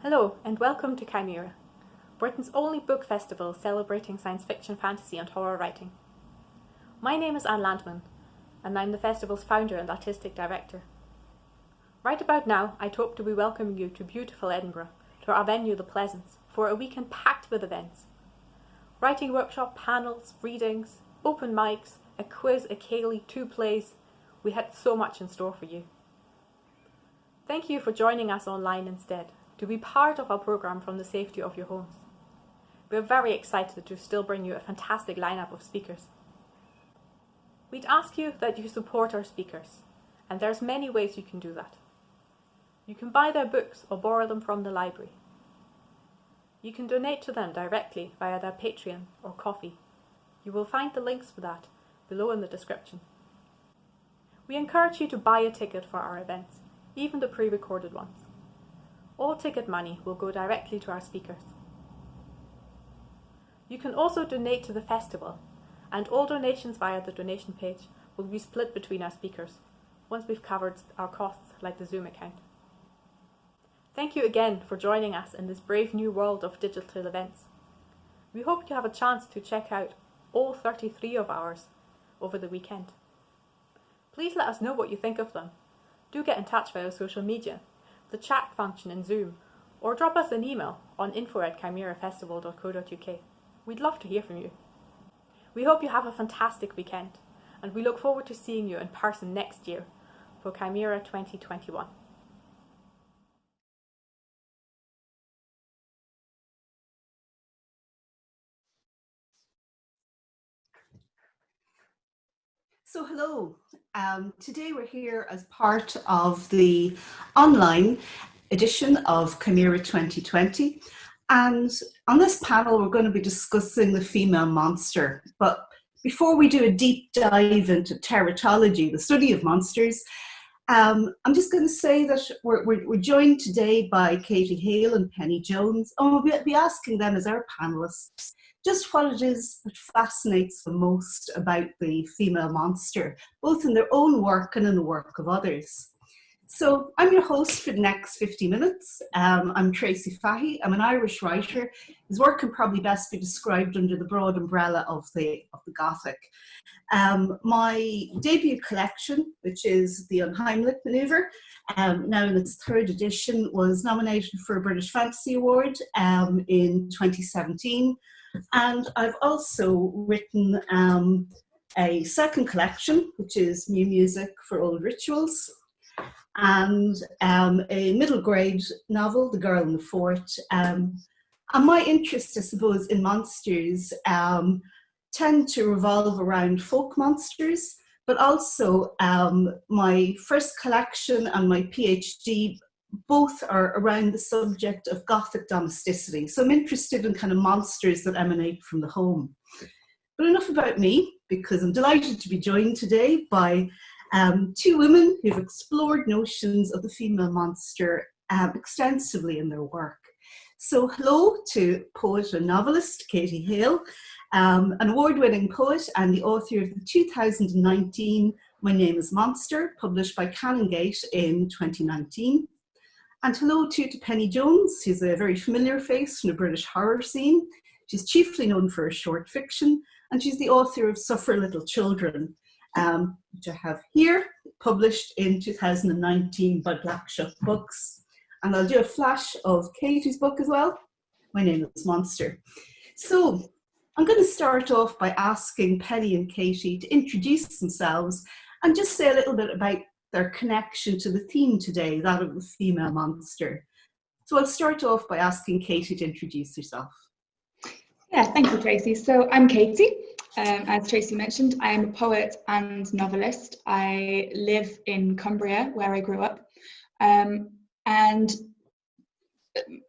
Hello and welcome to Cymera, Britain's only book festival celebrating science fiction, fantasy and horror writing. My name is Anne Landman and I'm the festival's founder and artistic director. Right about now, I'd hope to be welcoming you to beautiful Edinburgh, to our venue The Pleasance, for a weekend packed with events. Writing workshop, panels, readings, open mics, a quiz, a ceilidh, 2 plays. We had so much in store for you. Thank you for joining us online instead, to be part of our programme from the safety of your homes. We're very excited to still bring you a fantastic lineup of speakers. We'd ask you that you support our speakers, and there's many ways you can do that. You can buy their books or borrow them from the library. You can donate to them directly via their Patreon or Ko-fi. You will find the links for that below in the description. We encourage you to buy a ticket for our events, even the pre-recorded ones. All ticket money will go directly to our speakers. You can also donate to the festival, and all donations via the donation page will be split between our speakers, once we've covered our costs like the Zoom account. Thank you again for joining us in this brave new world of digital events. We hope you have a chance to check out all 33 of ours over the weekend. Please let us know what you think of them. Do get in touch via social media, the chat function in Zoom, or drop us an email on info@chimerafestival.co.uk. We'd love to hear from you. We hope you have a fantastic weekend, and we look forward to seeing you in person next year for Cymera 2021. So hello, today we're here as part of the online edition of Cymera 2020, and on this panel we're going to be discussing the female monster. But before we do a deep dive into teratology, the study of monsters, I'm just going to say that we're joined today by Katie Hale and Penny Jones, and we'll be asking them as our panellists just what it is that fascinates them most about the female monster, both in their own work and in the work of others. So I'm your host for the next 50 minutes. I'm Tracy Fahy. I'm an Irish writer. His work can probably best be described under the broad umbrella of the Gothic. My debut collection, which is the Unheimlich Maneuver, now in its 3rd edition, was nominated for a British Fantasy Award in 2017. And I've also written a second collection, which is New Music for Old Rituals, and a middle grade novel, The Girl in the Fort. And my interest, I suppose, in monsters tend to revolve around folk monsters, but also my first collection and my PhD both are around the subject of Gothic domesticity. So I'm interested in kind of monsters that emanate from the home. But enough about me, because I'm delighted to be joined today by 2 women who've explored notions of the female monster extensively in their work. So hello to poet and novelist Katie Hale, an award-winning poet and the author of the 2019 My Name is Monster, published by Canongate in 2019. And hello too to Penny Jones, who's a very familiar face from the British horror scene. She's chiefly known for her short fiction, and she's the author of Suffer Little Children, which I have here, published in 2019 by Blackshot Books. And I'll do a flash of Katie's book as well. My Name is Monster. So I'm going to start off by asking Penny and Katie to introduce themselves and just say a little bit about their connection to the theme today, that of the female monster. So I'll start off by asking Katie to introduce herself. Yeah, thank you, Tracy. So I'm Katie. As Tracy mentioned, I am a poet and novelist. I live in Cumbria, where I grew up. And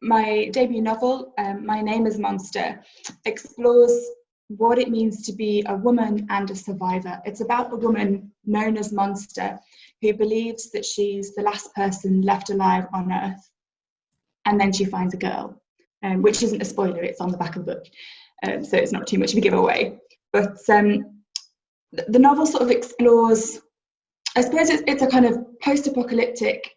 my debut novel, My Name is Monster, explores what it means to be a woman and a survivor. It's about a woman known as Monster who believes that she's the last person left alive on Earth. And then she finds a girl, which isn't a spoiler, it's on the back of the book. So it's not too much of a giveaway. But the novel sort of explores, I suppose it's a kind of post-apocalyptic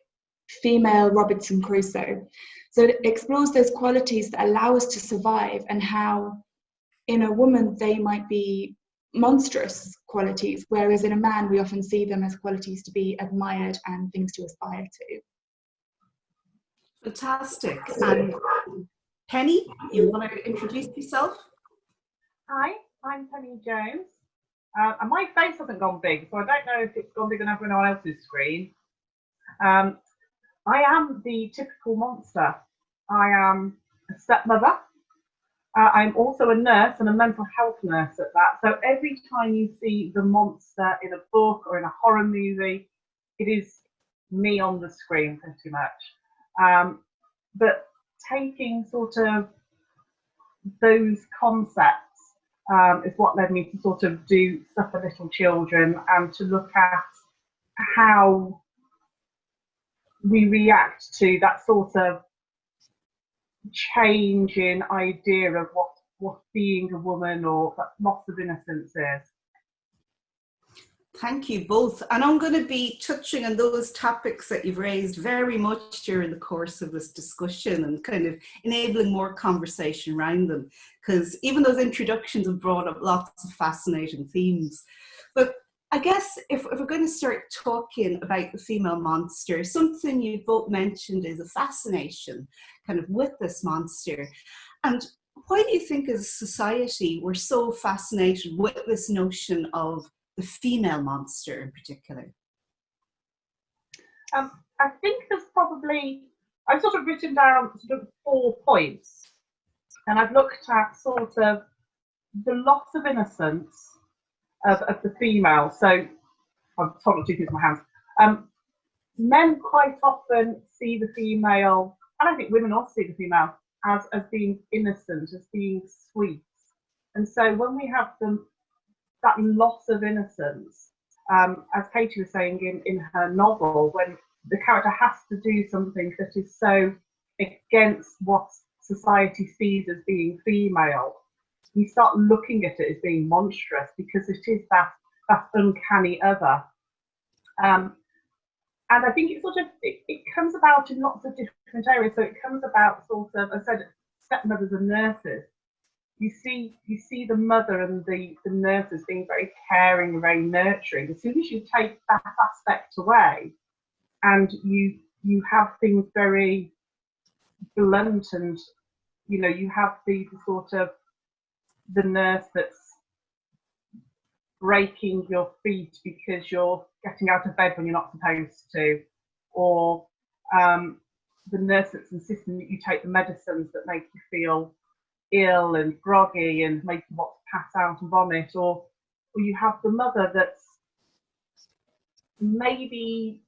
female Robinson Crusoe. So it explores those qualities that allow us to survive, and how in a woman they might be monstrous qualities, whereas in a man we often see them as qualities to be admired and things to aspire to. Fantastic. And Penny, you want to introduce yourself? Hi, I'm Penny Jones. And my face hasn't gone big, so I don't know if it's gone big enough for anyone else's screen. I am the typical monster. I am a stepmother. I'm also a nurse, and a mental health nurse at that. So every time you see the monster in a book or in a horror movie, it is me on the screen pretty much. But taking sort of those concepts is what led me to sort of do Stuff for Little Children, and to look at how we react to that sort of change in idea of what being a woman or that loss of innocence is. Thank you both. And I'm going to be touching on those topics that you've raised very much during the course of this discussion, and kind of enabling more conversation around them, because even those introductions have brought up lots of fascinating themes. But I guess if we're going to start talking about the female monster, something you both mentioned is a fascination kind of with this monster. And why do you think as a society we're so fascinated with this notion of the female monster in particular? I think there's probably, I've sort of written down sort of 4 points, and I've looked at sort of the loss of innocence of the female. So I'm talking to use my hands. Men quite often see the female, and I think women also see the female as being innocent, as being sweet. And so when we have that loss of innocence, as Katie was saying in her novel, when the character has to do something that is so against what society sees as being female, you start looking at it as being monstrous, because it is that uncanny other. And I think it sort of it comes about in lots of different areas. So it comes about sort of, I said, stepmothers and nurses. You see the mother and the nurses being very caring and very nurturing. As soon as you take that aspect away, and you have things very blunt, and you have the sort of the nurse that's breaking your feet because you're getting out of bed when you're not supposed to, or the nurse that's insisting that you take the medicines that make you feel ill and groggy and make you want to pass out and vomit, or you have the mother that's maybe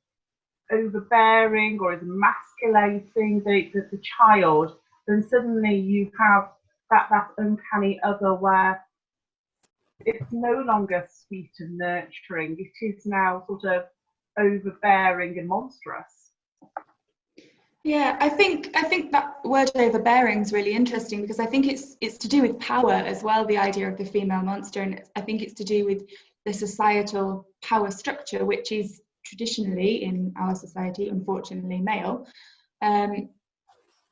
overbearing or is emasculating the child. Then suddenly you have that uncanny other where it's no longer sweet and nurturing, it is now sort of overbearing and monstrous. Yeah, I think that word overbearing is really interesting, because I think it's to do with power as well, the idea of the female monster, and I think it's to do with the societal power structure, which is traditionally in our society, unfortunately, male.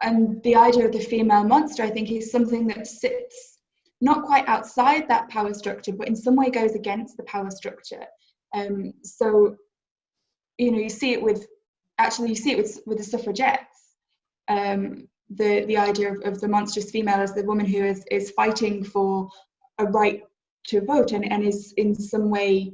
And the idea of the female monster, I think, is something that sits not quite outside that power structure, but in some way goes against the power structure. So, you see it with the suffragettes. The idea of the monstrous female as the woman who is fighting for a right to vote, and is in some way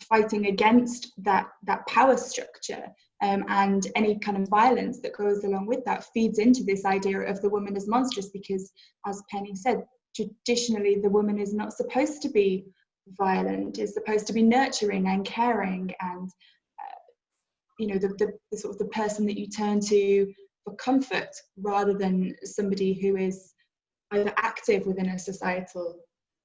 fighting against that power structure, and any kind of violence that goes along with that feeds into this idea of the woman as monstrous, because, as Penny said, traditionally the woman is not supposed to be violent, is supposed to be nurturing and caring, and the sort of the person that you turn to for comfort, rather than somebody who is either active within a societal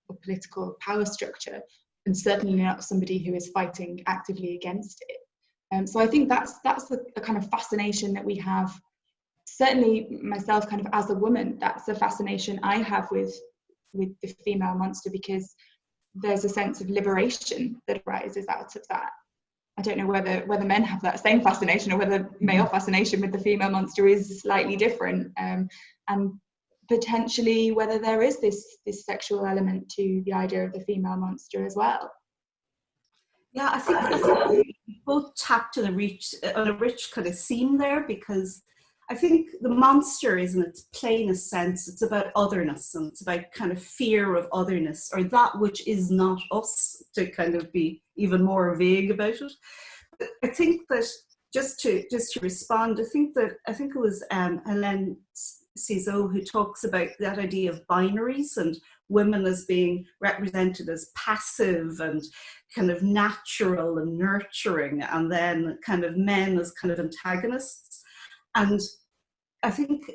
or political power structure, and certainly not somebody who is fighting actively against it. So I think that's the kind of fascination that we have. Certainly myself, kind of as a woman, that's the fascination I have with the female monster, because there's a sense of liberation that arises out of that. I don't know whether men have that same fascination, or whether male fascination with the female monster is slightly different, and potentially whether there is this sexual element to the idea of the female monster as well. Yeah, I think both tapped on a rich kind of seam there, because I think the monster is, in its plainest sense, it's about otherness, and it's about kind of fear of otherness, or that which is not us, to kind of be even more vague about it. But I think that just to respond, I think it was Hélène Cizot who talks about that idea of binaries, and women as being represented as passive and kind of natural and nurturing, and then kind of men as kind of antagonists. And I think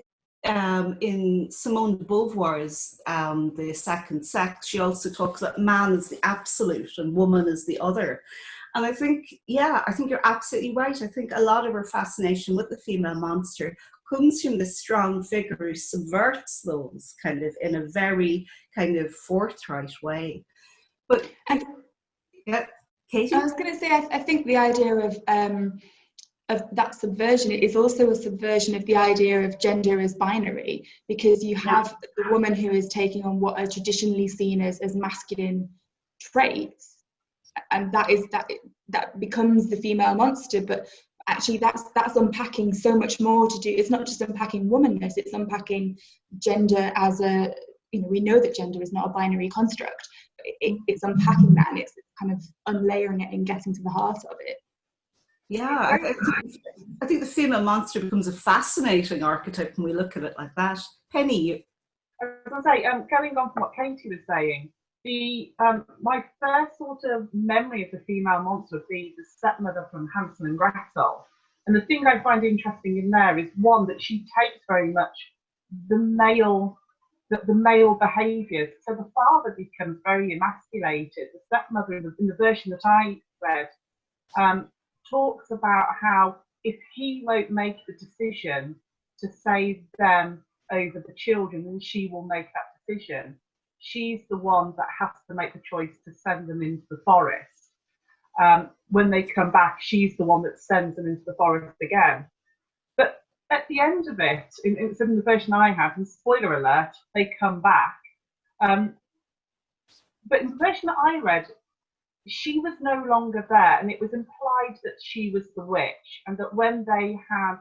in Simone de Beauvoir's The Second Sex, she also talks about man as the absolute and woman as the other. And I think you're absolutely right. I think a lot of her fascination with the female monster comes from this strong figure who subverts those kind of in a very kind of forthright way. But yeah, Katie? I was going to say, I think the idea of that subversion is also a subversion of the idea of gender as binary, because you have the woman who is taking on what are traditionally seen as masculine traits, and that becomes the female monster. But actually that's unpacking so much more to do. It's not just unpacking womanness, it's unpacking gender as a, we know that gender is not a binary construct. It's unpacking that, and it's kind of unlayering it and getting to the heart of it. Yeah, I think the female monster becomes a fascinating archetype when we look at it like that. Penny? I was going to say, going on from what Katie was saying, my first sort of memory of the female monster would be the stepmother from Hansel and Gretel. And the thing I find interesting in there is, one, that she takes very much the male behaviours. So the father becomes very emasculated. The stepmother, in the version that I read, talks about how if he won't make the decision to save them over the children, then she will make that decision. She's the one that has to make the choice to send them into the forest. When they come back, she's the one that sends them into the forest again. But at the end of it, in the version I have, and spoiler alert, they come back. But in the version that I read, she was no longer there, and it was implied that she was the witch, and that when they had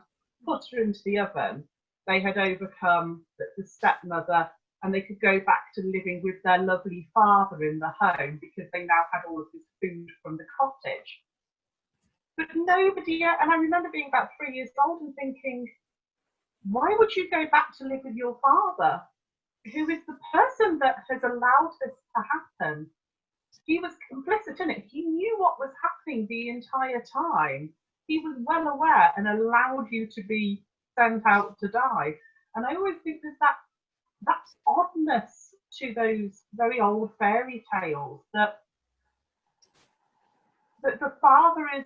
put her into the oven, they had overcome the stepmother, and they could go back to living with their lovely father in the home, because they now had all of this food from the cottage. But nobody, and I remember being about 3 years old and thinking, why would you go back to live with your father, who is the person that has allowed this to happen? He was complicit in it. He knew what was happening the entire time. He was well aware and allowed you to be sent out to die. And I always think there's that oddness to those very old fairy tales, that the father is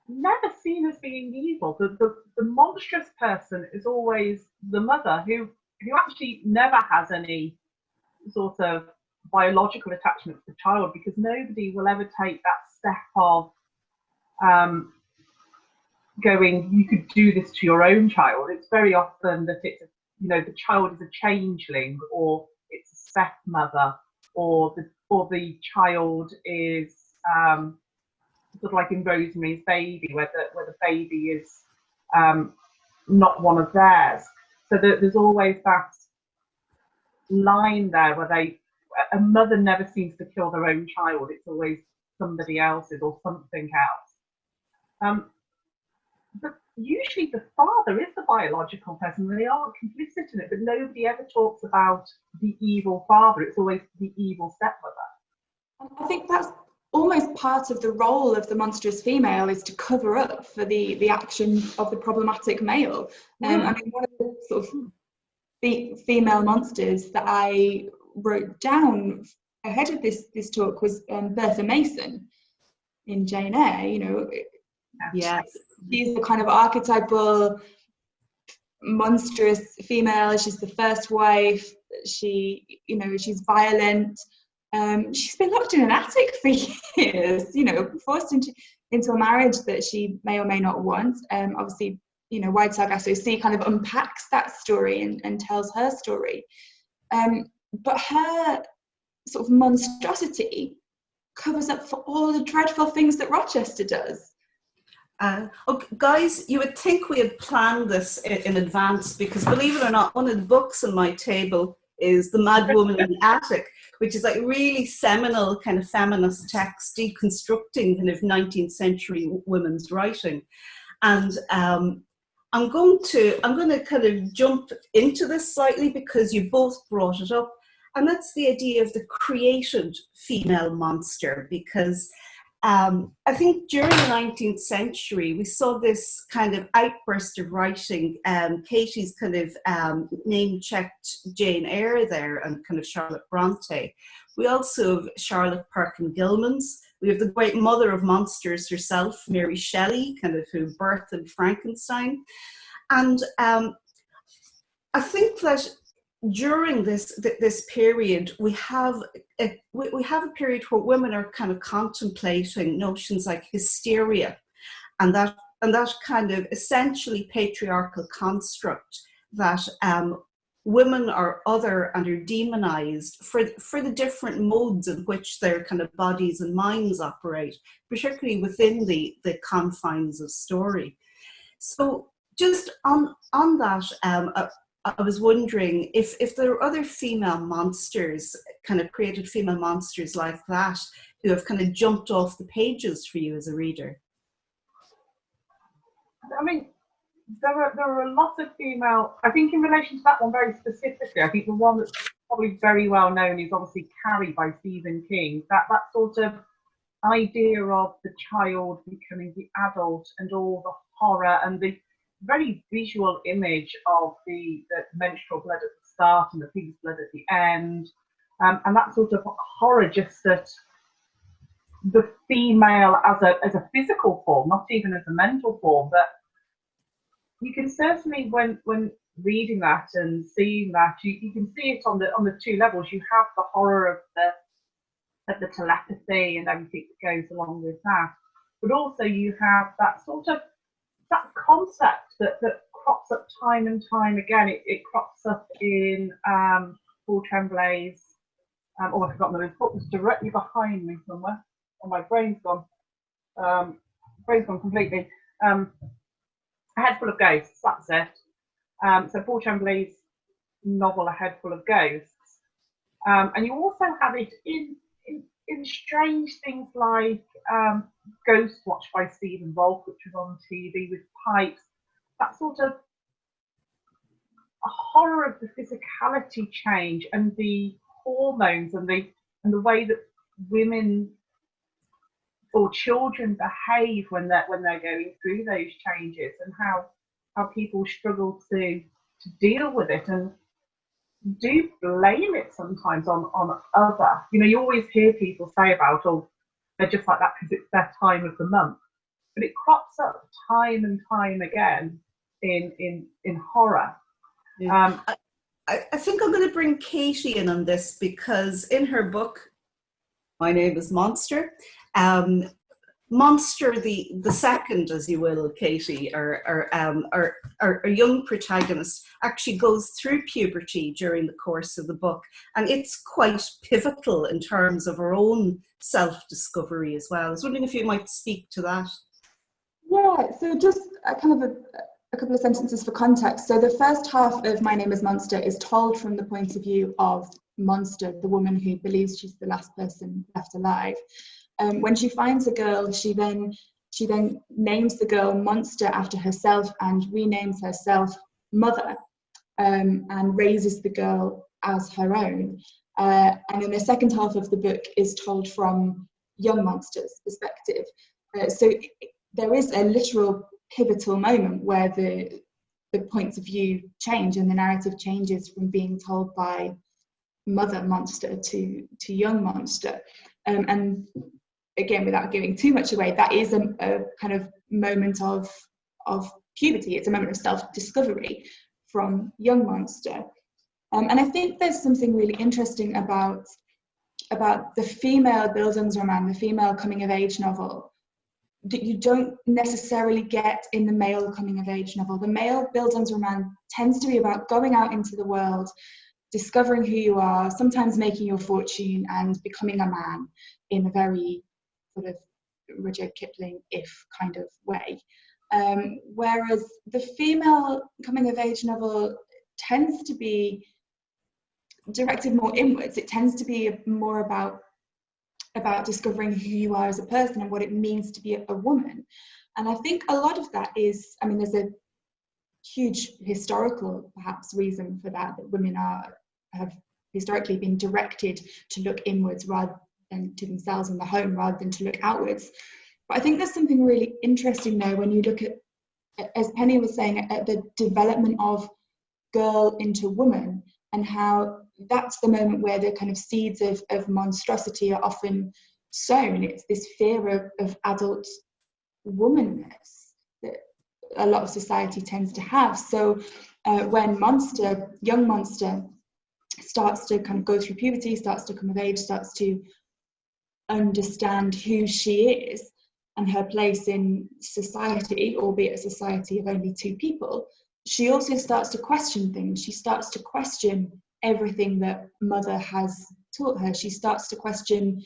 never seen as being evil. The monstrous person is always the mother, who actually never has any sort of biological attachment to the child, because nobody will ever take that step of going, you could do this to your own child. It's very often that it's, the child is a changeling, or it's a stepmother, or the child is sort of like in Rosemary's Baby, where the baby is not one of theirs. So there's always that line there where a mother never seems to kill their own child. It's always somebody else's or something else. But usually the father is the biological person. They are complicit in it, but nobody ever talks about the evil father. It's always the evil stepmother. I think that's almost part of the role of the monstrous female, is to cover up for the action of the problematic male. I mean, one of the sort of female monsters that I wrote down ahead of this talk was Bertha Mason in Jane Eyre. Yes, she's the kind of archetypal monstrous female. She's the first wife. She's violent. She's been locked in an attic for years, forced into into a marriage that she may or may not want. Obviously, you know, White Sargasso Sea kind of unpacks that story and tells her story. But her sort of monstrosity covers up for all the dreadful things that Rochester does. Okay, guys, you would think we had planned this in advance, because believe it or not, one of the books on my table is The Mad Woman in the Attic, which is like really seminal kind of feminist text deconstructing kind of 19th century women's writing. And I'm going to kind of jump into this slightly because you both brought it up, and that's the idea of the created female monster, because I think during the 19th century, we saw this kind of outburst of writing. Katie's kind of name-checked Jane Eyre there, and kind of Charlotte Bronte. We also have Charlotte Perkin Gilman's. We have the great mother of monsters herself, Mary Shelley, kind of who birthed Frankenstein. And I think that during this period, we have a period where women are kind of contemplating notions like hysteria, and that kind of essentially patriarchal construct that women are other and are demonized for the different modes in which their kind of bodies and minds operate, particularly within the confines of story. So just on that, I was wondering if there are other female monsters, kind of created female monsters like that, who have kind of jumped off the pages for you as a reader. I mean, there are a lot of female, I think in relation to that one very specifically, I think the one that's probably very well known is obviously Carrie by Stephen King. That sort of idea of the child becoming the adult and all the horror and the very visual image of the menstrual blood at the start and the pig's blood at the end, and that sort of horror, just that the female as a physical form, not even as a mental form, but you can certainly, when reading that and seeing that, you can see it on the two levels. You have the horror of the telepathy and everything that goes along with that, but also you have that sort of that concept that crops up time and time again. It crops up in Paul Tremblay's, I've forgotten the book, was directly behind me somewhere. Oh, my brain's gone. Completely. A Head Full of Ghosts, that's it. So Paul Tremblay's novel, A Head Full of Ghosts. And you also have it in strange things like Ghost Watch by Stephen Volk, which was on TV with pipes. That sort of a horror of the physicality change and the hormones and the way that women or children behave when they're going through those changes, and how people struggle to deal with it and do blame it sometimes on other. You know, you always hear people say about, oh, they're just like that because it's their time of the month, but it crops up time and time again in horror. Yeah. I think I'm going to bring Katie in on this, because in her book, My Name is Monster, Monster the second, as you will, Katie, our young protagonist, actually goes through puberty during the course of the book, and it's quite pivotal in terms of her own self-discovery as well. I was wondering if you might speak to that. Yeah, so just a couple of sentences for context. So the first half of My Name is Monster is told from the point of view of Monster, the woman who believes she's the last person left alive. When she finds a girl, she then names the girl Monster after herself and renames herself Mother, and raises the girl as her own. And then the second half of the book is told from young Monster's perspective. So there is a literal pivotal moment where the points of view change and the narrative changes from being told by Mother Monster to young Monster. And again, without giving too much away, that is a kind of moment of puberty. It's a moment of self-discovery from young Monster. And I think there's something really interesting about the female Bildungsroman, the female coming-of-age novel, that you don't necessarily get in the male coming of age novel. The male Build Under a Man tends to be about going out into the world, discovering who you are, sometimes making your fortune and becoming a man in a very sort of Rudyard Kipling-if kind of way. Whereas the female coming of age novel tends to be directed more inwards. It tends to be more about discovering who you are as a person and what it means to be a woman. And I think a lot of that is, I mean, there's a huge historical perhaps reason for that women have historically been directed to look inwards rather than to themselves in the home rather than to look outwards. But I think there's something really interesting there when you look at, as Penny was saying, at the development of girl into woman, and how that's the moment where the kind of seeds of monstrosity are often sown. It's this fear of adult womanness that a lot of society tends to have. So when young Monster, starts to kind of go through puberty, starts to come of age, starts to understand who she is and her place in society, albeit a society of only two people, she also starts to question things. She starts to question everything that Mother has taught her. She starts to question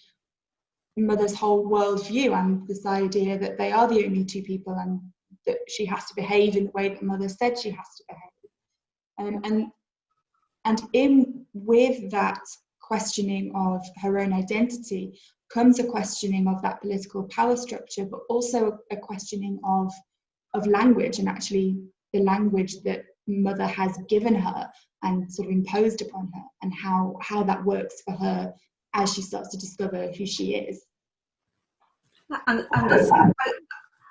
Mother's whole worldview and this idea that they are the only two people and that she has to behave in the way that Mother said she has to behave. And in with that questioning of her own identity comes a questioning of that political power structure, but also a questioning of language, and actually the language that Mother has given her and sort of imposed upon her, and how that works for her as she starts to discover who she is. And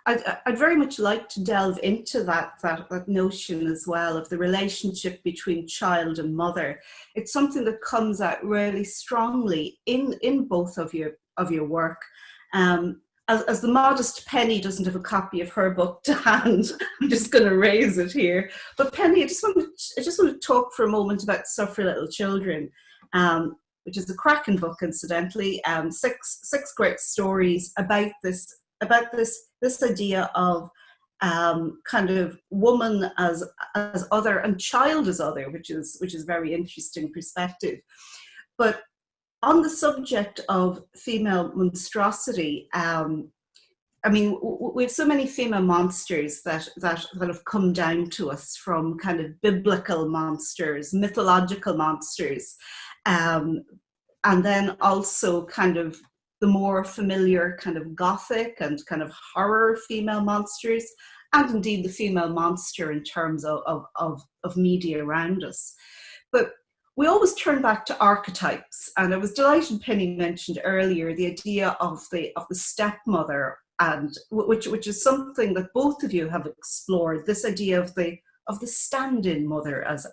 I'd very much like to delve into that notion as well of the relationship between child and mother. It's something that comes out really strongly in both of your work. As the modest Penny doesn't have a copy of her book to hand, I'm just going to raise it here. But Penny, I just want to talk for a moment about Suffer Little Children, which is a cracking book, incidentally. Six great stories about this idea of kind of woman as other and child as other, which is very interesting perspective. But on the subject of female monstrosity, I mean, we have so many female monsters that have come down to us from kind of biblical monsters, mythological monsters, and then also kind of the more familiar kind of gothic and kind of horror female monsters, and indeed the female monster in terms of media around us. But we always turn back to archetypes, and I was delighted Penny mentioned earlier the idea of the stepmother, and which is something that both of you have explored, this idea of the stand-in mother, as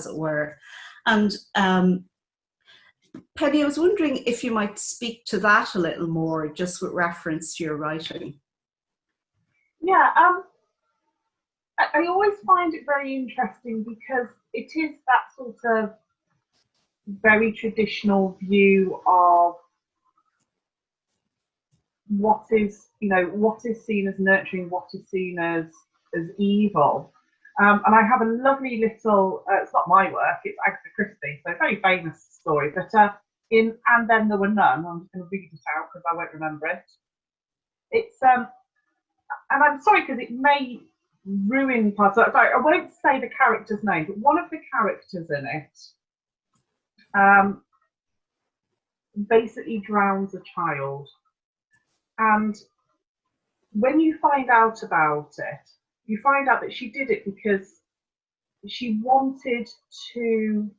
it were. And Penny, I was wondering if you might speak to that a little more, just with reference to your writing. Yeah, I always find it very interesting because it is that sort of very traditional view of what is seen as nurturing, what is seen as evil. And I have a lovely little, it's not my work, it's Agatha Christie, so a very famous story, but in And Then There Were None, I'm just going to read it out because I won't remember it. It's, and I'm sorry because it may ruin parts of it. Sorry, I won't say the character's name, but one of the characters in it basically drowns a child. And when you find out about it, you find out that she did it because she wanted to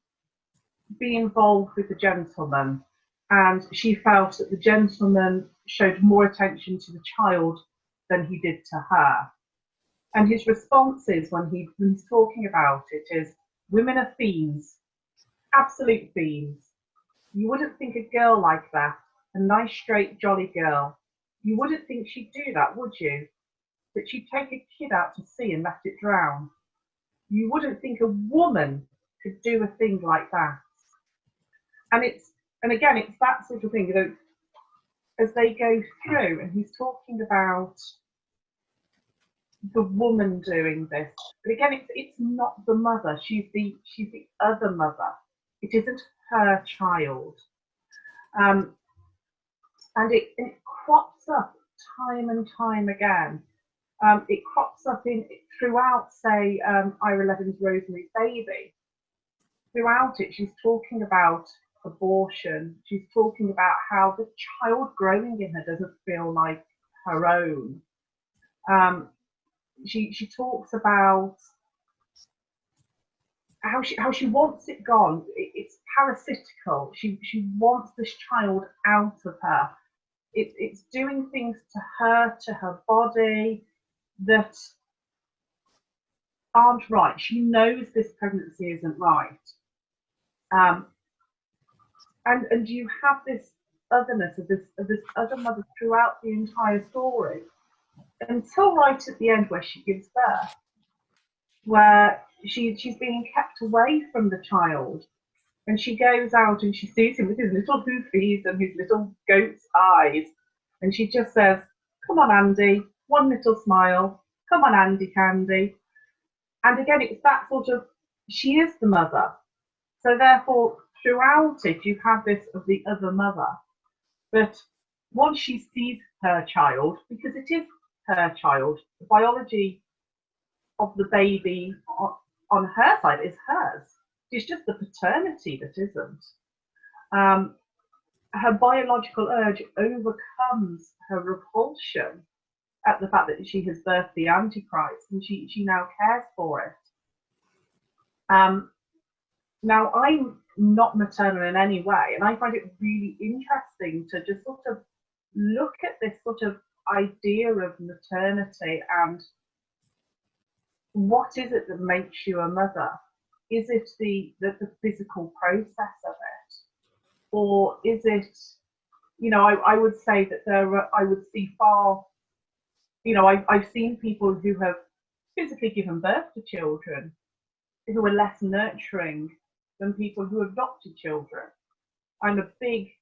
be involved with the gentleman, and she felt that the gentleman showed more attention to the child than he did to her. And his responses when he's talking about it is, women are fiends, absolute fiends. You wouldn't think a girl like that, a nice, straight, jolly girl, you wouldn't think she'd do that, would you? That she'd take a kid out to sea and let it drown. You wouldn't think a woman could do a thing like that. And again, it's that sort of thing, as they go through, and he's talking about the woman doing this. But again, it's not the mother. She's the other mother. It isn't her child. And it crops up time and time again. It crops up throughout, say, Ira Levin's Rosemary's Baby. Throughout it, she's talking about abortion. She's talking about how the child growing in her doesn't feel like her own. She talks about how she wants it gone. It's parasitical. She wants this child out of her. It's doing things to her body that aren't right. She knows this pregnancy isn't right. And you have this otherness of this other mother throughout the entire story, until right at the end where she gives birth, where she's being kept away from the child, and she goes out and she sees him with his little hoofies and his little goat's eyes, and she just says, "Come on, Andy," one little smile, "Come on, Andy Candy." And again, it's that sort of, she is the mother. So therefore, throughout it, you have this of the other mother. But once she sees her child, because it is her child, the biology of the baby on her side is hers. It's just the paternity that isn't. Her biological urge overcomes her repulsion at the fact that she has birthed the Antichrist, and she now cares for it. Now, I'm not maternal in any way, and I find it really interesting to just sort of look at this sort of idea of maternity and what is it that makes you a mother? Is it the physical process of it? Or is it, I would say that I would see far, I've seen people who have physically given birth to children who are less nurturing than people who adopted children. I'm a big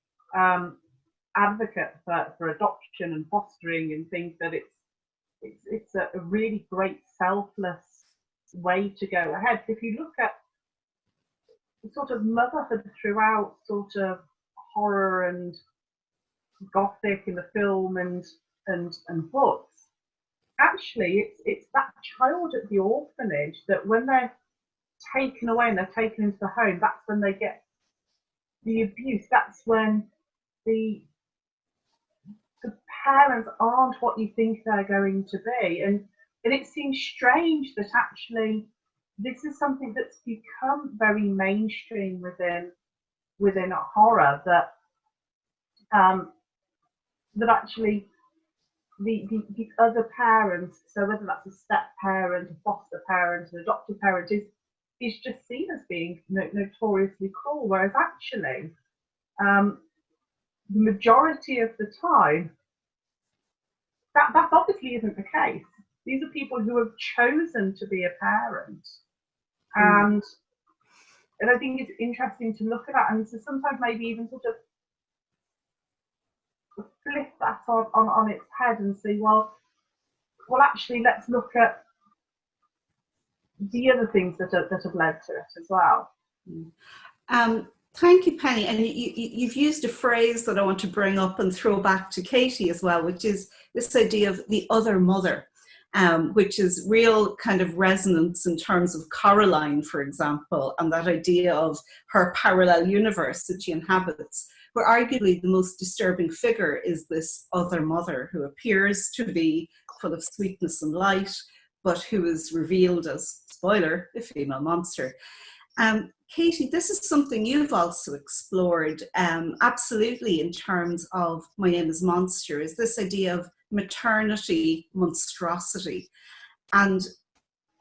advocate for adoption and fostering, and think that it's a really great selfless way to go ahead. If you look at sort of motherhood throughout sort of horror and gothic in the film and books, actually it's that child at the orphanage that when they're taken away and they're taken into the home, that's when they get the abuse. That's when the parents aren't what you think they're going to be, and it seems strange that actually this is something that's become very mainstream within horror, that that actually the other parent, so whether that's a step parent, a foster parent, an adoptive parent, is just seen as being notoriously cruel, whereas actually the majority of the time that obviously isn't the case. These are people who have chosen to be a parent, and I think it's interesting to look at that, and to sometimes maybe even sort of flip that on its head and see, well actually let's look at the other things that have led to it as well. Thank you, Penny. And you've used a phrase that I want to bring up and throw back to Katie as well, which is this idea of the other mother, which is real kind of resonance in terms of Coraline, for example, and that idea of her parallel universe that she inhabits, where arguably the most disturbing figure is this other mother who appears to be full of sweetness and light, but who is revealed as, spoiler, a female monster. Katie, this is something you've also explored absolutely in terms of My Name is Monster, is this idea of maternity monstrosity. And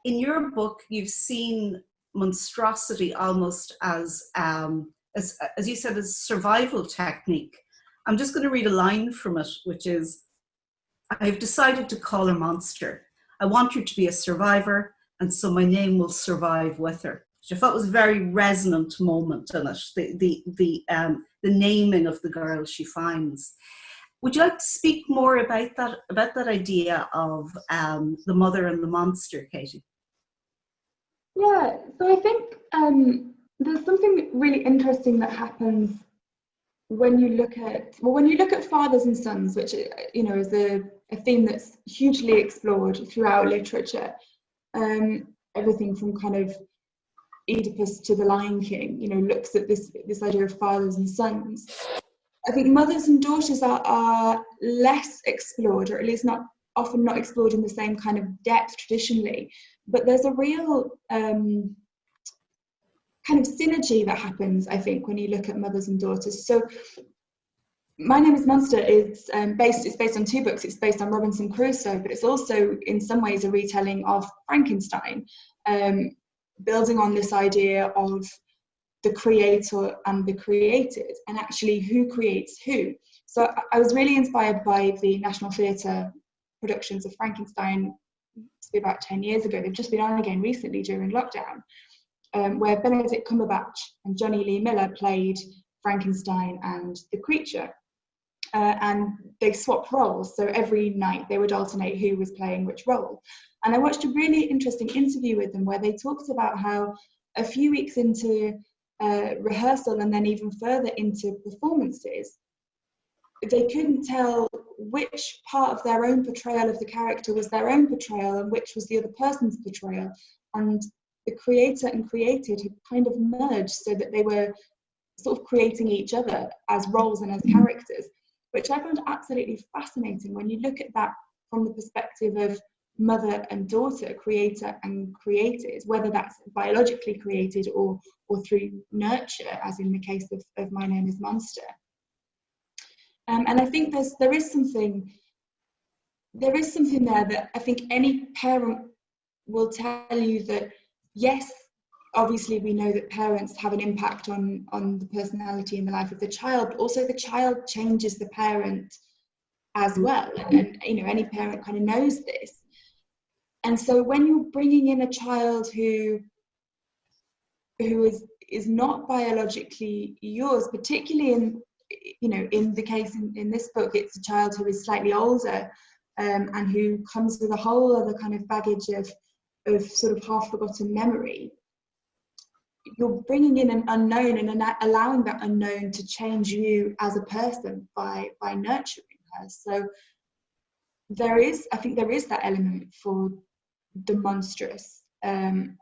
in your book, you've seen monstrosity almost as you said, as a survival technique. I'm just going to read a line from it, which is, "I've decided to call her Monster. I want her to be a survivor, and so my name will survive with her." Which I thought was a very resonant moment in it, the naming of the girl she finds. Would you like to speak more about that idea of the mother and the monster, Katie? Yeah, so I think there's something really interesting that happens when you look at fathers and sons, which is a theme that's hugely explored throughout literature. Everything from kind of Oedipus to the Lion King, looks at this idea of fathers and sons. I think mothers and daughters are less explored, or at least often not explored in the same kind of depth traditionally. But there's a real kind of synergy that happens, I think, when you look at mothers and daughters. So My Name is Monster is based on two books. It's based on Robinson Crusoe, but it's also in some ways a retelling of Frankenstein, building on this idea of the creator and the created, and actually who creates who. So I was really inspired by the National Theatre productions of Frankenstein about 10 years ago. They've just been on again recently during lockdown, where Benedict Cumberbatch and Johnny Lee Miller played Frankenstein and the creature. And they swapped roles, so every night they would alternate who was playing which role. And I watched a really interesting interview with them where they talked about how a few weeks into rehearsal and then even further into performances, they couldn't tell which part of their own portrayal of the character was their own portrayal and which was the other person's portrayal. And the creator and created had kind of merged so that they were sort of creating each other as roles and as characters, which I found absolutely fascinating when you look at that from the perspective of mother and daughter, creator and created, whether that's biologically created or through nurture, as in the case of My Name is Monster. And I think there is something there that I think any parent will tell you that, yes, obviously we know that parents have an impact on the personality and the life of the child, but also the child changes the parent as well. And any parent kind of knows this. And so when you're bringing in a child who is not biologically yours, particularly in the case in this book, it's a child who is slightly older and who comes with a whole other kind of baggage of sort of half-forgotten memory. You're bringing in an unknown and allowing that unknown to change you as a person by nurturing her. So I think there is that element for the monstrous. And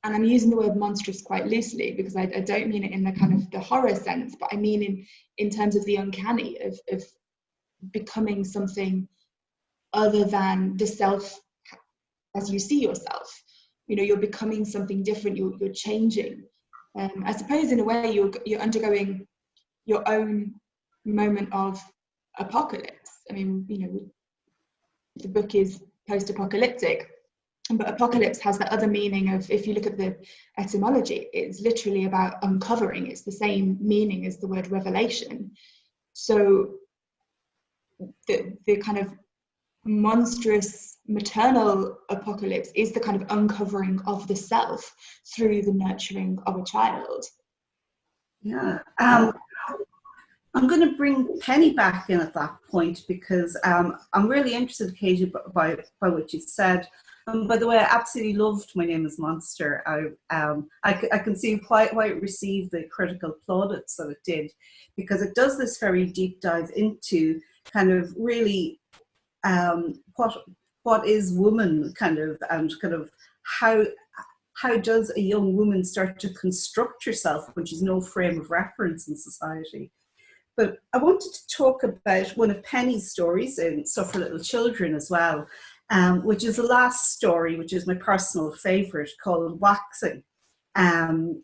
I'm using the word monstrous quite loosely because I don't mean it in the kind of the horror sense, but I mean in terms of the uncanny of becoming something other than the self as you see yourself. You're becoming something different, you're changing. I suppose in a way you're undergoing your own moment of apocalypse. I mean, the book is post-apocalyptic, but apocalypse has that other meaning of, if you look at the etymology, it's literally about uncovering. It's the same meaning as the word revelation. So the kind of monstrous maternal apocalypse is the kind of uncovering of the self through the nurturing of a child. Yeah. I'm going to bring Penny back in at that point because I'm really interested, Katie, by what you said. By the way, I absolutely loved My Name is Monster. I can see why it received the critical plaudits that it did, because it does this very deep dive into kind of really what is woman, and how does a young woman start to construct herself when she's no frame of reference in society. But I wanted to talk about one of Penny's stories in Suffer Little Children as well, which is the last story, which is my personal favourite, called Waxing. And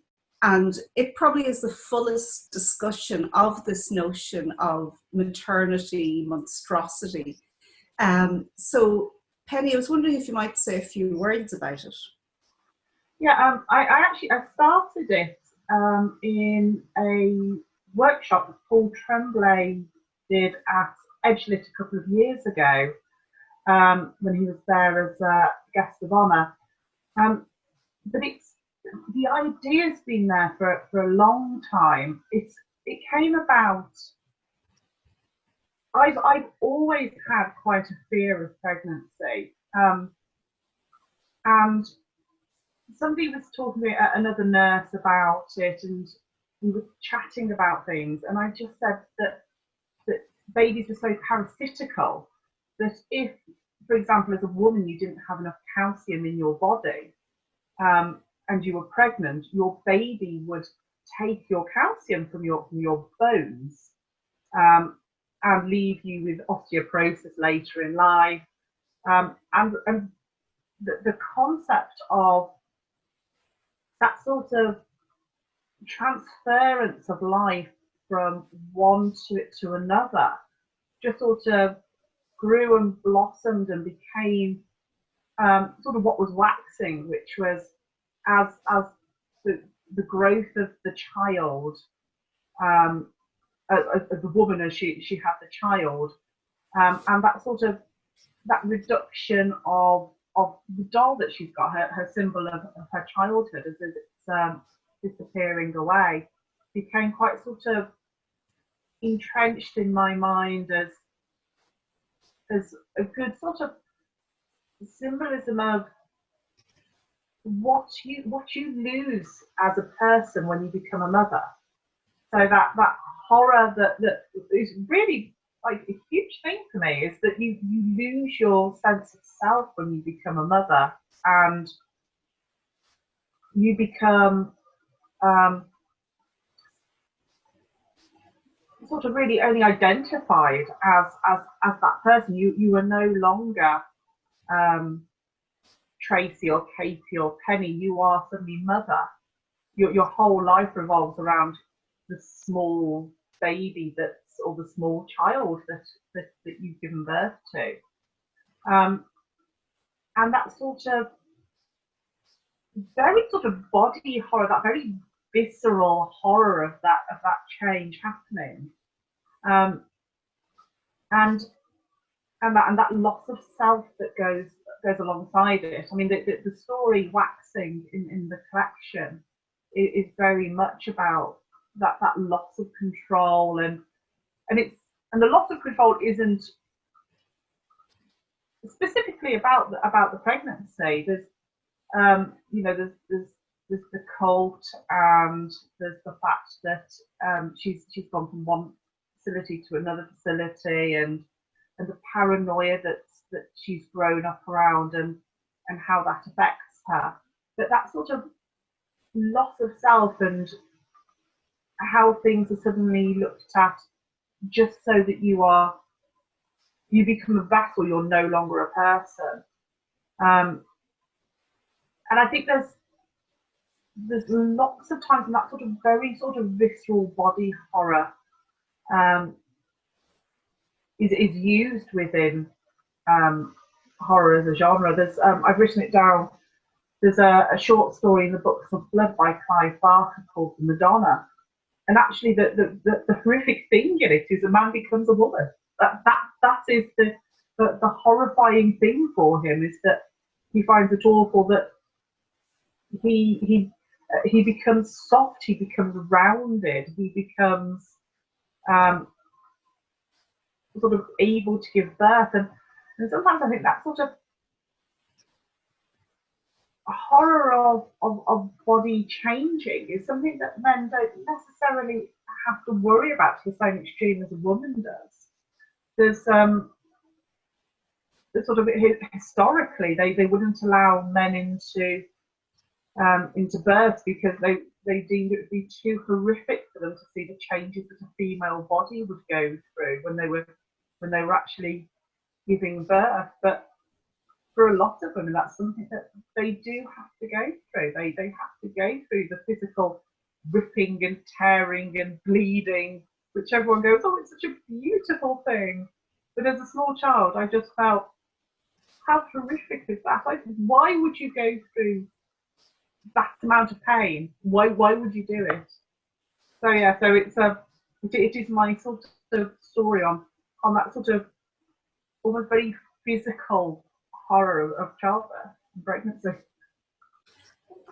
it probably is the fullest discussion of this notion of maternity, monstrosity. So, Penny, I was wondering if you might say a few words about it. Yeah, I started it in a workshop that Paul Tremblay did at Edgelit a couple of years ago when he was there as a guest of honour. But the idea's been there for a long time. It came about I've always had quite a fear of pregnancy, and somebody was talking to me, another nurse, about it, and we were chatting about things, and I just said that babies are so parasitical that if, for example, as a woman, you didn't have enough calcium in your body, and you were pregnant, your baby would take your calcium from your bones, and leave you with osteoporosis later in life. And the concept of that sort of transference of life from one to another just sort of grew and blossomed and became sort of what was waxing, which was as the growth of the child, the woman as she had the child, and that sort of that reduction of the doll that she's got, her symbol of her childhood, as it's disappearing away, became quite sort of entrenched in my mind as a good sort of symbolism of what you lose as a person when you become a mother. So that horror that is really like a huge thing for me, is that you lose your sense of self when you become a mother, and you become sort of really only identified as that person. You are no longer Tracy or Katie or Penny. You are suddenly mother. Your whole life revolves around the small baby or the small child that you've given birth to, and that sort of very sort of body horror, that very visceral horror of that change happening, and that loss of self that goes alongside it. I mean, the story Waxing in the collection is very much about that loss of control, and the loss of control isn't specifically about the pregnancy. There's there's the cult, and there's the fact that she's gone from one facility to another facility, and the paranoia that she's grown up around, and how that affects her. But that sort of loss of self, and how things are suddenly looked at just so that you become a vessel, you're no longer a person. And I think there's lots of times when that sort of very sort of visceral body horror is used within horror as a genre. There's I've written it down. There's a short story in the Books of Blood by Clive Barker called The Madonna, and actually the horrific thing in it is a man becomes a woman. That is the horrifying thing for him, is that he finds it awful that he becomes soft, he becomes rounded, he becomes sort of able to give birth, and sometimes I think that sort of horror of body changing is something that men don't necessarily have to worry about to the same extreme as a woman does. There's sort of historically they wouldn't allow men into birth because they deemed it would be too horrific for them to see the changes that a female body would go through when they were actually giving birth. But for a lot of women, that's something that they do have to go through. They have to go through the physical ripping and tearing and bleeding, which everyone goes, oh, it's such a beautiful thing. But as a small child, I just felt, how horrific is that? Like, why would you go through that amount of pain? Why would you do it? So yeah, so it is my sort of story on that sort of almost very physical horror of childbirth and pregnancy.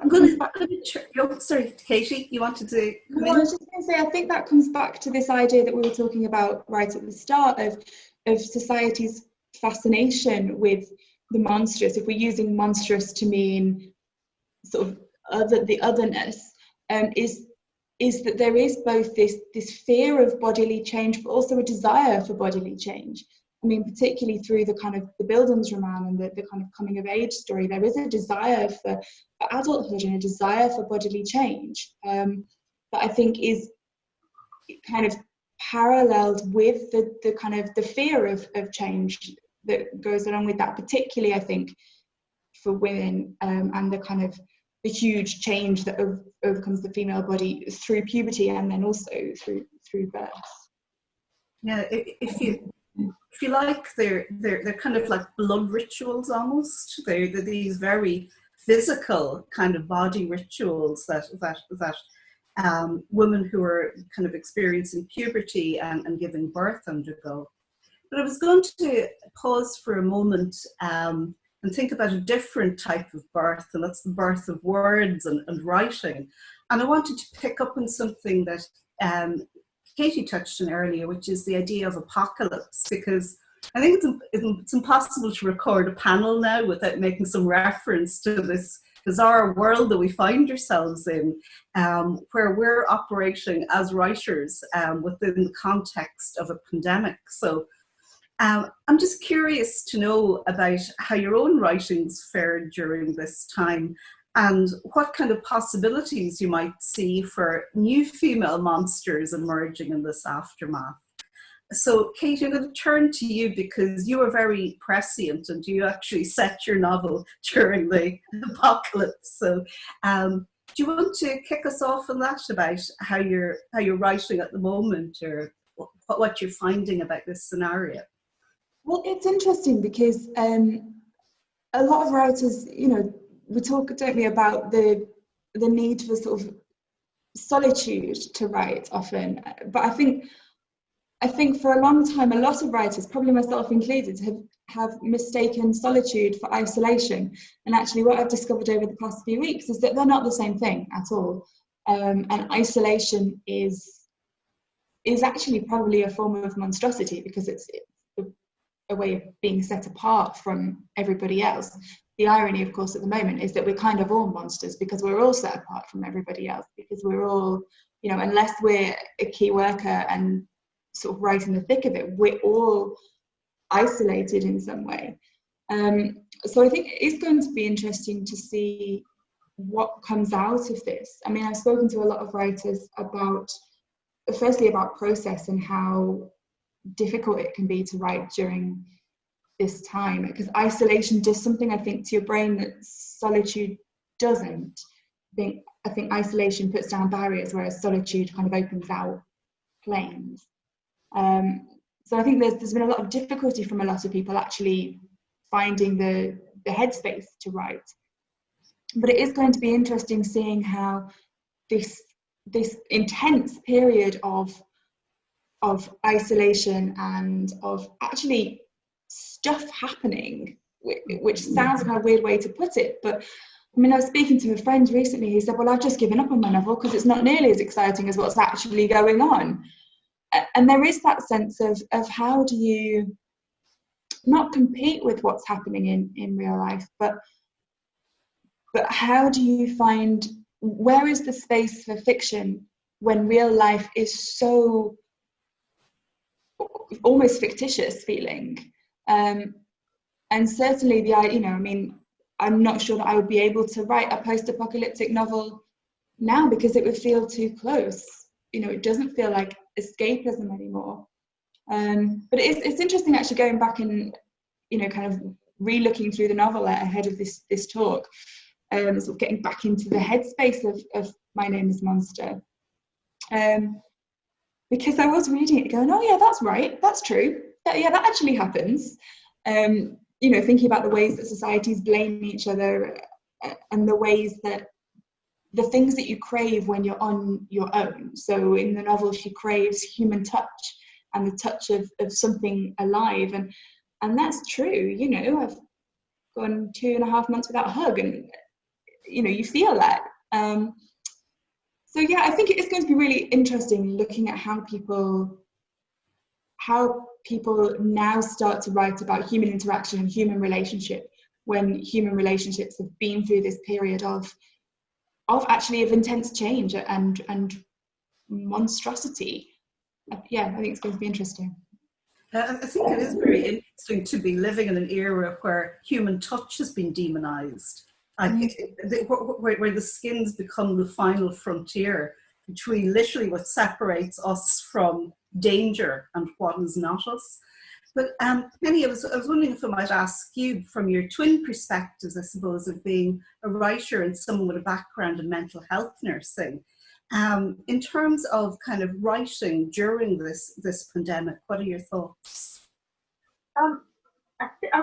I'm going to, sorry, Katie, you wanted to come No, in? I was just going to say, I think that comes back to this idea that we were talking about right at the start of society's fascination with the monstrous. If we're using monstrous to mean sort of the otherness, is that there is both this fear of bodily change, but also a desire for bodily change. I mean, particularly through the kind of the Bildungsroman and the kind of coming of age story, there is a desire for adulthood and a desire for bodily change that I think is kind of paralleled with the kind of the fear of change that goes along with that, particularly I think for women, and the kind of the huge change that overcomes the female body through puberty and then also through birth. Yeah, if you like, they're kind of like blood rituals almost. They're these very physical kind of body rituals that women who are kind of experiencing puberty and giving birth undergo. But I was going to pause for a moment and think about a different type of birth, and that's the birth of words and writing. And I wanted to pick up on something that Katie touched on earlier, which is the idea of apocalypse, because I think it's impossible to record a panel now without making some reference to this bizarre world that we find ourselves in, where we're operating as writers within the context of a pandemic. So I'm just curious to know about how your own writings fared during this time and what kind of possibilities you might see for new female monsters emerging in this aftermath. So, Katie, I'm going to turn to you because you are very prescient and you actually set your novel during the apocalypse. So, do you want to kick us off on that about how you're writing at the moment, or what you're finding about this scenario? Well, it's interesting because a lot of writers, we talk, don't we, about the need for sort of solitude to write often. But I think for a long time, a lot of writers, probably myself included, have mistaken solitude for isolation. And actually what I've discovered over the past few weeks is that they're not the same thing at all. And isolation is actually probably a form of monstrosity because it's a way of being set apart from everybody else. The irony, of course, at the moment is that we're kind of all monsters because we're all set apart from everybody else, because we're all, unless we're a key worker and sort of right in the thick of it, we're all isolated in some way. So I think it's going to be interesting to see what comes out of this. I mean, I've spoken to a lot of writers about process and how difficult it can be to write during this time, because isolation does something, I think, to your brain that solitude doesn't. I think isolation puts down barriers, whereas solitude kind of opens out planes. So I think there's been a lot of difficulty from a lot of people actually finding the headspace to write. But it is going to be interesting seeing how this intense period of isolation and of actually stuff happening, which sounds like a weird way to put it, but I mean, I was speaking to a friend recently who said, well, I've just given up on my novel because it's not nearly as exciting as what's actually going on. And there is that sense of how do you not compete with what's happening in real life, but how do you find, where is the space for fiction when real life is so almost fictitious feeling? And certainly I'm not sure that I would be able to write a post-apocalyptic novel now because it would feel too close. It doesn't feel like escapism anymore. But it's interesting actually going back and, kind of re-looking through the novel ahead of this talk, sort of getting back into the headspace of My Name is Monster. Because I was reading it going, oh yeah, that's right, that's true. Yeah, that actually happens. Thinking about the ways that societies blame each other and the ways that the things that you crave when you're on your own. So in the novel, she craves human touch and the touch of something alive. And that's true. I've gone 2.5 months without a hug. And, you feel that. So yeah, I think it is going to be really interesting looking at how people now start to write about human interaction and human relationship when human relationships have been through this period of intense change and monstrosity. Yeah, I think it's going to be interesting. I think it is very interesting to be living in an era where human touch has been demonized, where the skin's become the final frontier between literally what separates us from danger and what is not us. But Penny, I was wondering if I might ask you, from your twin perspectives, I suppose, of being a writer and someone with a background in mental health nursing, in terms of kind of writing during this pandemic, what are your thoughts? I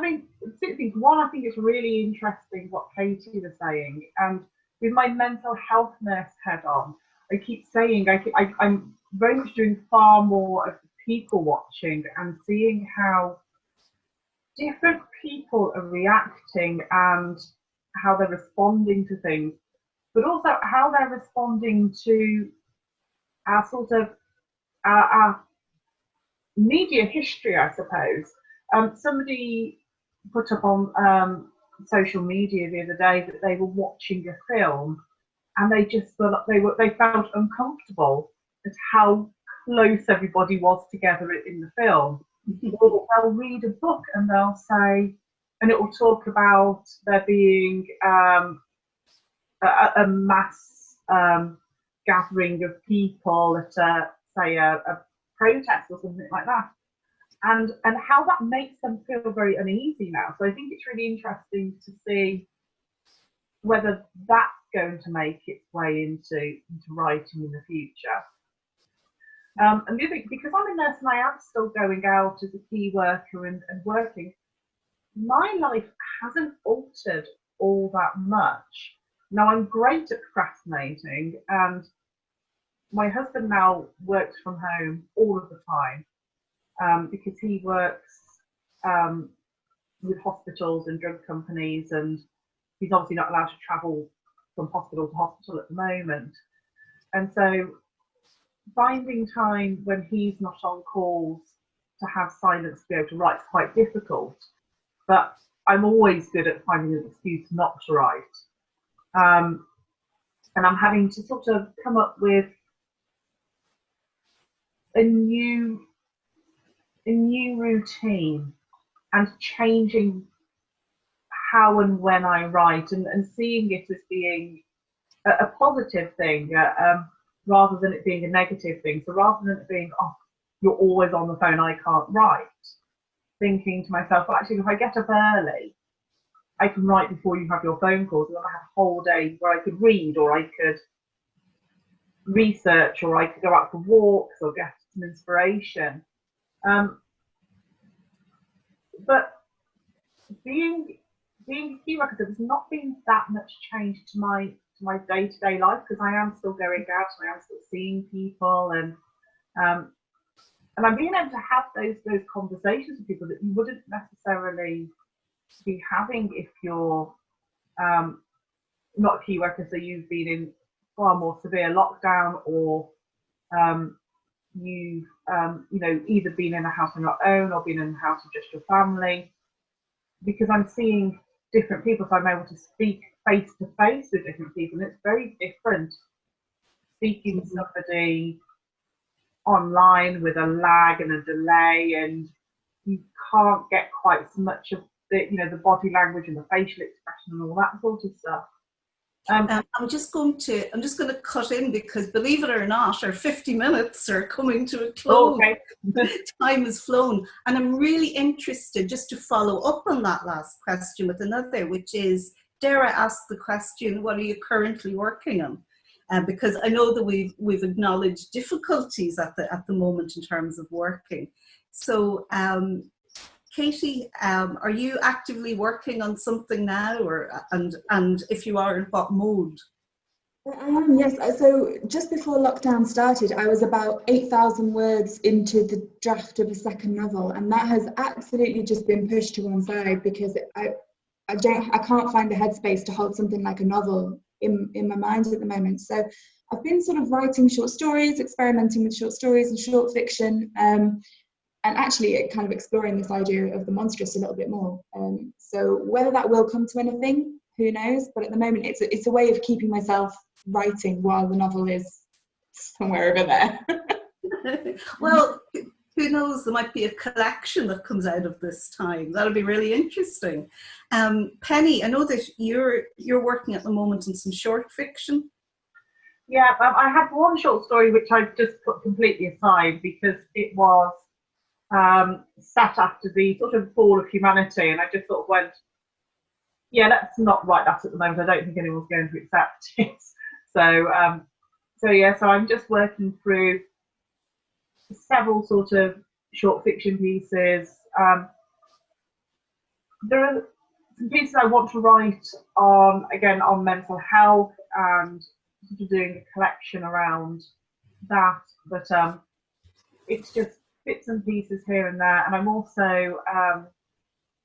mean, two things. One, I think it's really interesting what Katie was saying, and with my mental health nurse head on, I keep saying I'm very much doing far more of the people watching and seeing how different people are reacting and how they're responding to things, but also how they're responding to our sort of our media history, I suppose. Somebody put up on social media the other day that they were watching a film and they just felt they felt uncomfortable at how close everybody was together in the film. Or they'll read a book and they'll say, and it will talk about there being a mass gathering of people at say a protest or something like that, and how that makes them feel very uneasy now. So I think it's really interesting to see whether that's going to make its way into writing in the future. And the other thing, because I'm a nurse and I am still going out as a key worker and working, my life hasn't altered all that much. Now, I'm great at procrastinating, and my husband now works from home all of the time because he works with hospitals and drug companies, and he's obviously not allowed to travel from hospital to hospital at the moment. And so finding time when he's not on calls to have silence to be able to write is quite difficult, but I'm always good at finding an excuse not to write. And I'm having to sort of come up with a new routine and changing how and when I write, and seeing it as being a positive thing rather than it being a negative thing. So rather than it being, oh, you're always on the phone, I can't write, thinking to myself, well, actually, if I get up early, I can write before you have your phone calls, and then I have a whole day where I could read, or I could research, or I could go out for walks or get some inspiration. But being a key worker, there's not been that much change to my day-to-day life, because I am still going out and I am still seeing people, and I'm being able to have those conversations with people that you wouldn't necessarily be having if you're not a key worker, so you've been in far more severe lockdown, or you've either been in a house on your own or been in a house with just your family. Because I'm seeing different people, so I'm able to speak face to face with different people, and it's very different speaking to somebody online with a lag and a delay, and you can't get quite so much of the body language and the facial expression and all that sort of stuff. I'm just going to cut in, because believe it or not, our 50 minutes are coming to a close. Okay. Time has flown, and I'm really interested just to follow up on that last question with another, which is, dare I ask the question, what are you currently working on? Because I know that we've acknowledged difficulties at the moment in terms of working. So, Katie, are you actively working on something now, and if you are, in what mode? I am, yes. So just before lockdown started, I was about 8,000 words into the draft of a second novel, and that has absolutely just been pushed to one side because I can't find the headspace to hold something like a novel in my mind at the moment. So I've been sort of writing short stories, experimenting with short stories and short fiction, and actually kind of exploring this idea of the monstrous a little bit more. So whether that will come to anything, who knows? But at the moment, it's a way of keeping myself writing while the novel is somewhere over there. Well, who knows? There might be a collection that comes out of this time. That'll be really interesting. Penny, I know that you're working at the moment on some short fiction. Yeah, I had one short story which I just put completely aside because it was set after the sort of fall of humanity, and I just sort of went, yeah, let's not write that at the moment. I don't think anyone's going to accept it. So I'm just working through several sort of short fiction pieces. There are some pieces I want to write on mental health and sort of doing a collection around that, but it's just bits and pieces here and there. And I'm also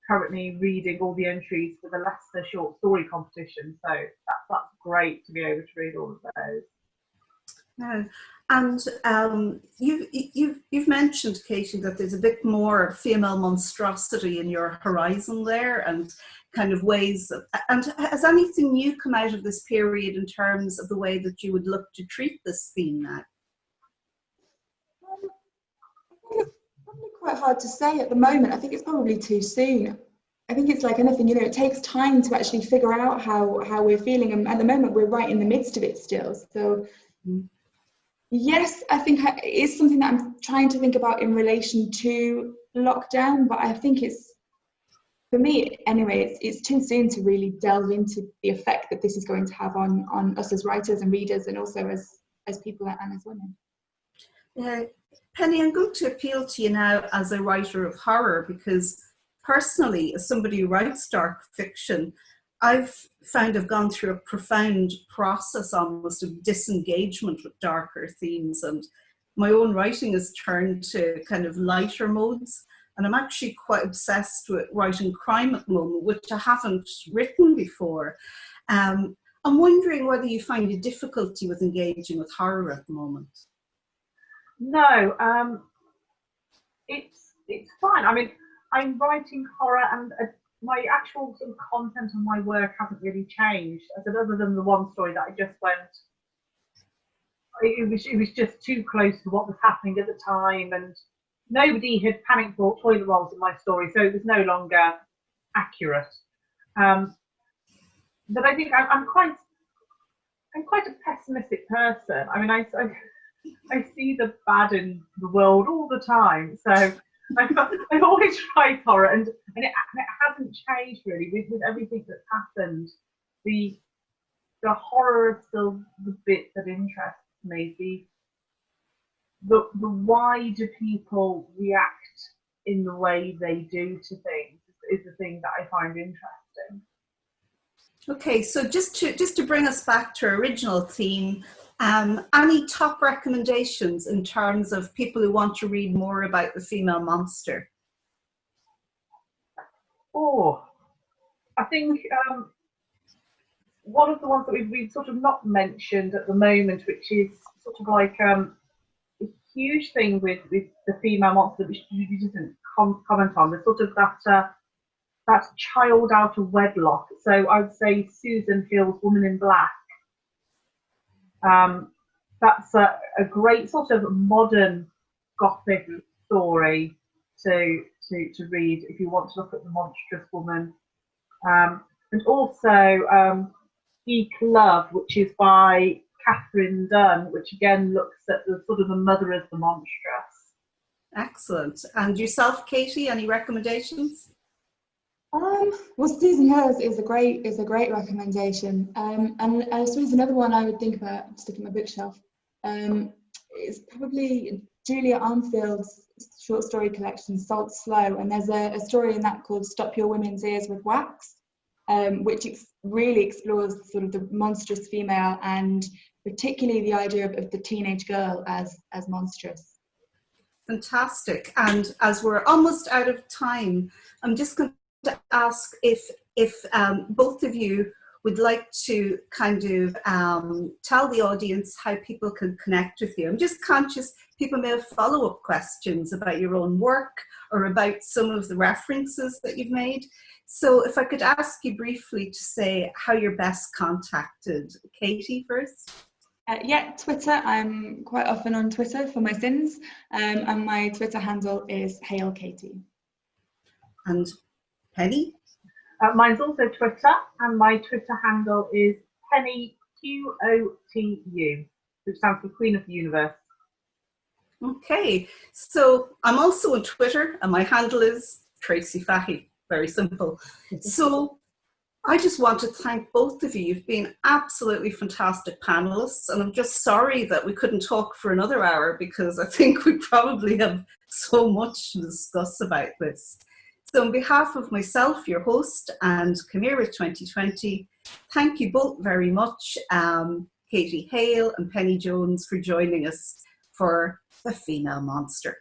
currently reading all the entries for the Leicester short story competition, so that's great to be able to read all of those. Yeah. And you've mentioned, Katie, that there's a bit more female monstrosity in your horizon there, and kind of ways of, and has anything new come out of this period in terms of the way that you would look to treat this theme now? I think it's probably quite hard to say at the moment. I think it's probably too soon. I think it's like anything, it takes time to actually figure out how we're feeling, and at the moment we're right in the midst of it still. So yes, I think it is something that I'm trying to think about in relation to lockdown, but I think it's, for me anyway, it's too soon to really delve into the effect that this is going to have on us as writers and readers, and also as people and as women. Penny, I'm going to appeal to you now as a writer of horror, because personally, as somebody who writes dark fiction, I've gone through a profound process almost of disengagement with darker themes, and my own writing has turned to kind of lighter modes. And I'm actually quite obsessed with writing crime at the moment, which I haven't written before. I'm wondering whether you find a difficulty with engaging with horror at the moment. No, it's fine. I mean, I'm writing horror, and my actual sort of content of my work hasn't really changed. I said, other than the one story that I just went, it was just too close to what was happening at the time, and nobody had panic bought toilet rolls in my story, so it was no longer accurate. But I think I'm quite a pessimistic person. I mean, I see the bad in the world all the time, so I've always tried horror, and it hasn't changed really with everything that's happened. The horror is still the bit that interests me. The why do people react in the way they do to things is the thing that I find interesting. Okay, so just to bring us back to our original theme, any top recommendations in terms of people who want to read more about the female monster? Oh, I think one of the ones that we've sort of not mentioned at the moment, which is sort of like a huge thing with the female monster, which you didn't comment on, the sort of that child out of wedlock. So I would say Susan Hill's Woman in Black. That's a great sort of modern gothic story to read if you want to look at the monstrous woman. And also Geek Love, which is by Catherine Dunn, which again looks at the sort of the mother as the monstrous. Excellent. And yourself, Katie, any recommendations? Well, Susan Hill's is a great recommendation, and I suppose another one I would think about sticking on my bookshelf is probably Julia Armfield's short story collection Salt Slow, and there's a story in that called Stop Your Women's Ears with Wax, which really explores sort of the monstrous female, and particularly the idea of the teenage girl as monstrous. Fantastic. And as we're almost out of time, I'm just going to ask if if both of you would like to kind of tell the audience how people can connect with you. I'm just conscious people may have follow-up questions about your own work or about some of the references that you've made. So if I could ask you briefly to say how you're best contacted. Katie first. Yeah, Twitter. I'm quite often on Twitter for my sins, and my Twitter handle is Hale Katie. And Penny? Mine's also Twitter, and my Twitter handle is Penny QOTU, which stands for Queen of the Universe. Okay, so I'm also on Twitter, and my handle is Tracy Fahy. Very simple. So I just want to thank both of you. You've been absolutely fantastic panelists, and I'm just sorry that we couldn't talk for another hour because I think we probably have so much to discuss about this. So on behalf of myself, your host, and Cymera 2020, thank you both very much, Katie Hale and Penny Jones, for joining us for The Female Monster.